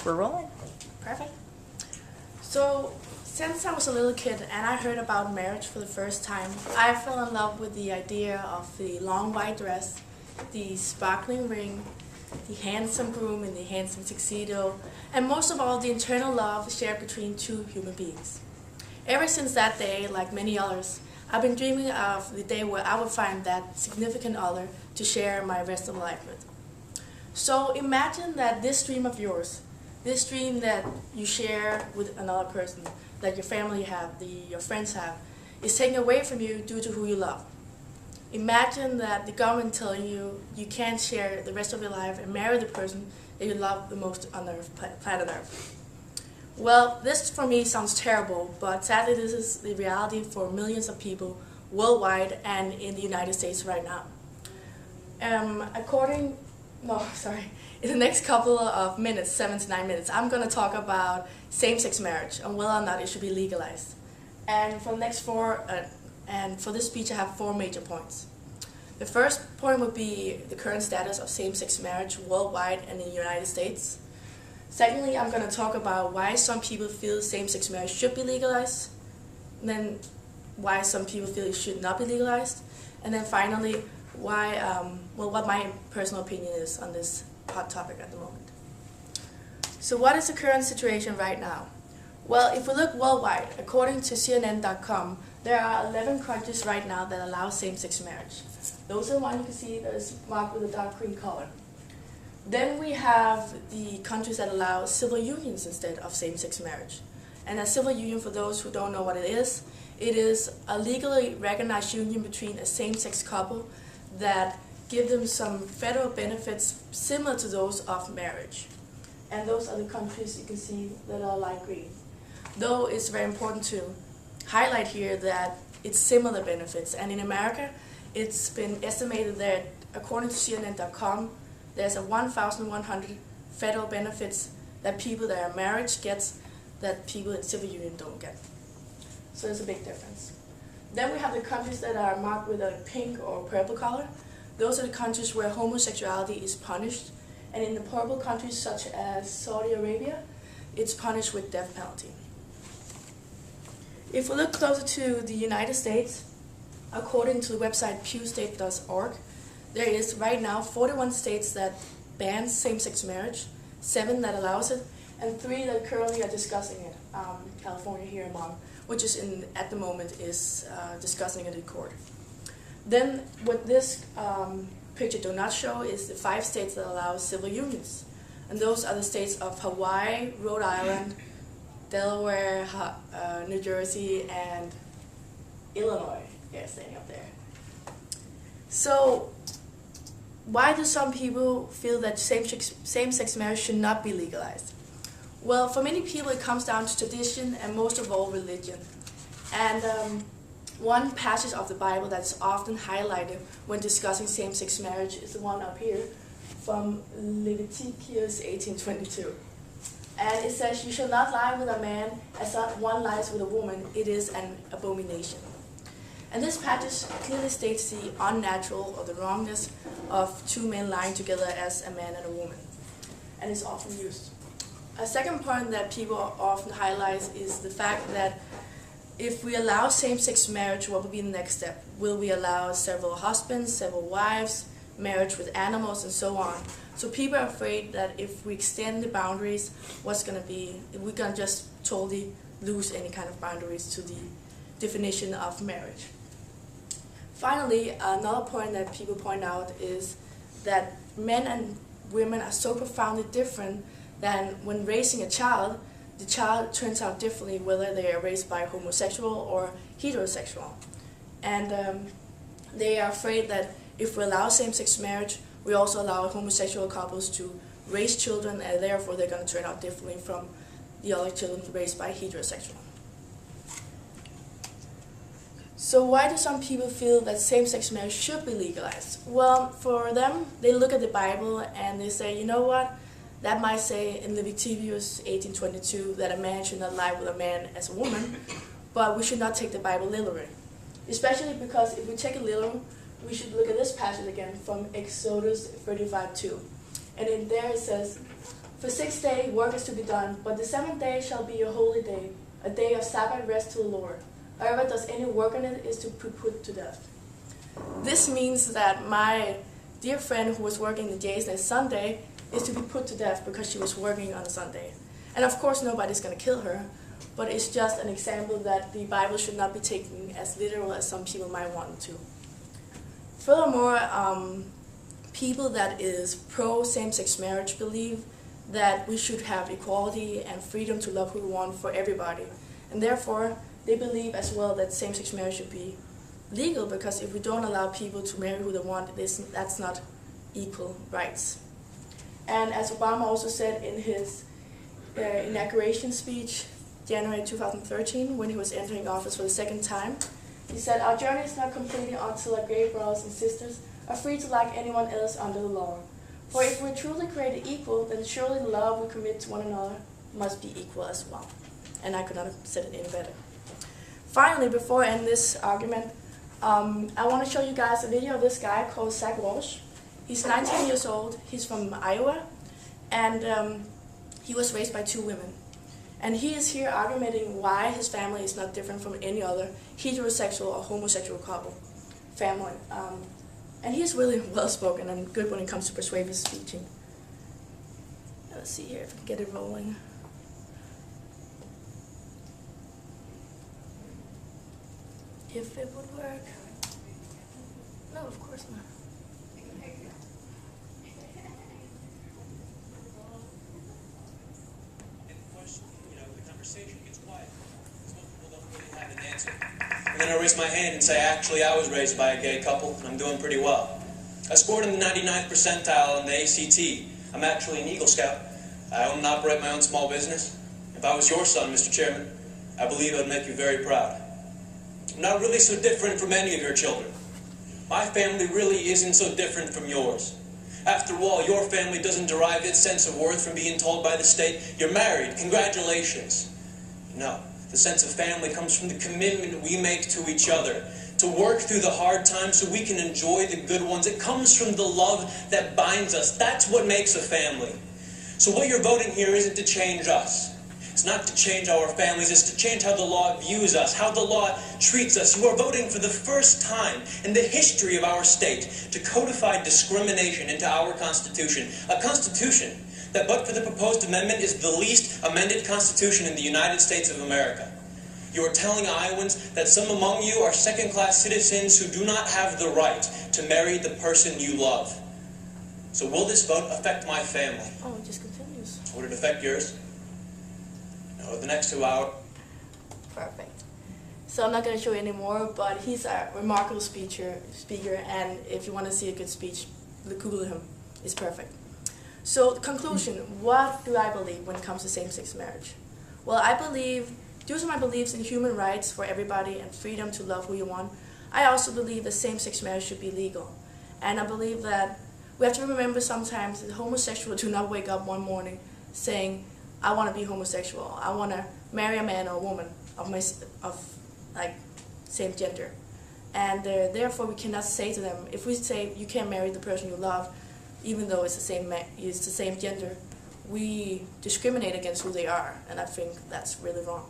We're rolling. Perfect. So, since I was a little kid and I heard about marriage for the first time, I fell in love with the idea of the long white dress, the sparkling ring, the handsome groom in the handsome tuxedo, and most of all, the internal love shared between two human beings. Ever since that day, like many others, I've been dreaming of the day where I would find that significant other to share my rest of life with. So imagine that this dream of yours, this dream that you share with another person, that your family have, your friends have, is taken away from you due to who you love. Imagine that the government telling you you can't share the rest of your life and marry the person that you love the most on Earth, planet Earth. Well, this for me sounds terrible, but sadly this is the reality for millions of people worldwide and in the United States right now. In the next couple of minutes, 7 to 9 minutes, I'm going to talk about same-sex marriage and whether or not it should be legalized. And for this speech I have 4 major points. The first point would be the current status of same-sex marriage worldwide and in the United States. Secondly, I'm going to talk about why some people feel same-sex marriage should be legalized, and then why some people feel it should not be legalized, and then finally, what my personal opinion is on this hot topic at the moment. So what is the current situation right now? Well, if we look worldwide, according to CNN.com, there are 11 countries right now that allow same-sex marriage. Those are the ones you can see that is marked with a dark green color. Then we have the countries that allow civil unions instead of same-sex marriage. And a civil union, for those who don't know what it is a legally recognized union between a same-sex couple that give them some federal benefits similar to those of marriage. And those are the countries you can see that are light green. Though it's very important to highlight here that it's similar benefits. And in America, it's been estimated that according to CNN.com, there's a 1,100 federal benefits that people that are married get that people in civil union don't get. So there's a big difference. Then we have the countries that are marked with a pink or purple color. Those are the countries where homosexuality is punished. And in the purple countries such as Saudi Arabia, it's punished with death penalty. If we look closer to the United States, according to the website pewstate.org, there is right now 41 states that ban same-sex marriage, 7 that allows it, and 3 that currently are discussing it. California here among, which is at the moment is discussing it in court. Then what this picture do not show is the 5 states that allow civil unions, and those are the states of Hawaii, Rhode Island, Delaware, New Jersey, and Illinois. Yeah, standing up there. So, why do some people feel that same-sex marriage should not be legalized? Well, for many people it comes down to tradition and most of all religion. And one passage of the Bible that's often highlighted when discussing same-sex marriage is the one up here from Leviticus 18:22. And it says, "You shall not lie with a man as one lies with a woman. It is an abomination." And this passage clearly states the unnatural or the wrongness of 2 men lying together as a man and a woman. And it's often used. A second point that people often highlight is the fact that if we allow same-sex marriage, what will be the next step? Will we allow several husbands, several wives, marriage with animals, and so on? So people are afraid that if we extend the boundaries, what's going to be, we're going to just totally lose any kind of boundaries to the definition of marriage. Finally, another point that people point out is that men and women are so profoundly different that when raising a child, the child turns out differently whether they are raised by homosexual or heterosexual. And they are afraid that if we allow same-sex marriage, we also allow homosexual couples to raise children, and therefore they're going to turn out differently from the other children raised by heterosexual. So why do some people feel that same-sex marriage should be legalized? Well, for them, they look at the Bible and they say, you know what? That might say in Leviticus 18:22 that a man should not lie with a man as a woman, but we should not take the Bible literally. Especially because if we take it literal, we should look at this passage again from Exodus 35:2. And in there it says, For 6 days work is to be done, but the 7th day shall be a holy day, a day of Sabbath rest to the Lord. Whoever does any work on it is to be put to death. This means that my dear friend who was working the days next Sunday is to be put to death because she was working on a Sunday. And of course nobody's going to kill her, but it's just an example that the Bible should not be taken as literal as some people might want to. Furthermore, people that is pro same-sex marriage believe that we should have equality and freedom to love who we want for everybody. And therefore, they believe as well that same-sex marriage should be legal, because if we don't allow people to marry who they want, that's not equal rights. And as Obama also said in his inauguration speech, January 2013, when he was entering office for the 2nd time, he said, "Our journey is not completed until our gay brothers and sisters are free to like anyone else under the law. For if we're truly created equal, then surely the love we commit to one another must be equal as well." And I could not have said it any better. Finally, before I end this argument, I want to show you guys a video of this guy called Zach Walsh. He's 19 years old, he's from Iowa, and he was raised by 2 women. And he is here arguing why his family is not different from any other heterosexual or homosexual couple family. And he's really well-spoken and good when it comes to persuasive speaking. Let's see here if I can get it rolling. If it would work. No, of course not. Gets quiet. Most people don't really have an answer. And then I raise my hand and say, actually, I was raised by a gay couple, and I'm doing pretty well. I scored in the 99th percentile in the ACT. I'm actually an Eagle Scout. I own and operate my own small business. If I was your son, Mr. Chairman, I believe I would make you very proud. I'm not really so different from any of your children. My family really isn't so different from yours. After all, your family doesn't derive its sense of worth from being told by the state, "You're married, congratulations." No, the sense of family comes from the commitment we make to each other, to work through the hard times so we can enjoy the good ones. It comes from the love that binds us. That's what makes a family. So what you're voting here isn't to change us. It's not to change our families, it's to change how the law views us, how the law treats us. You are voting for the first time in the history of our state to codify discrimination into our Constitution. A Constitution that, but for the proposed amendment, is the least amended Constitution in the United States of America. You are telling Iowans that some among you are second-class citizens who do not have the right to marry the person you love. So will this vote affect my family? Oh, it just continues. Would it affect yours? No, the next 2 hours. Perfect. So I'm not going to show you anymore, but he's a remarkable speaker, and if you want to see a good speech, Google him. It's perfect. So, the conclusion, what do I believe when it comes to same-sex marriage? Well, I believe, due to my beliefs in human rights for everybody and freedom to love who you want, I also believe that same-sex marriage should be legal. And I believe that we have to remember sometimes that homosexuals do not wake up one morning saying, "I want to be homosexual, I want to marry a man or a woman of same gender." And therefore we cannot say to them, if we say you can't marry the person you love, even though it's the same gender, we discriminate against who they are, and I think that's really wrong.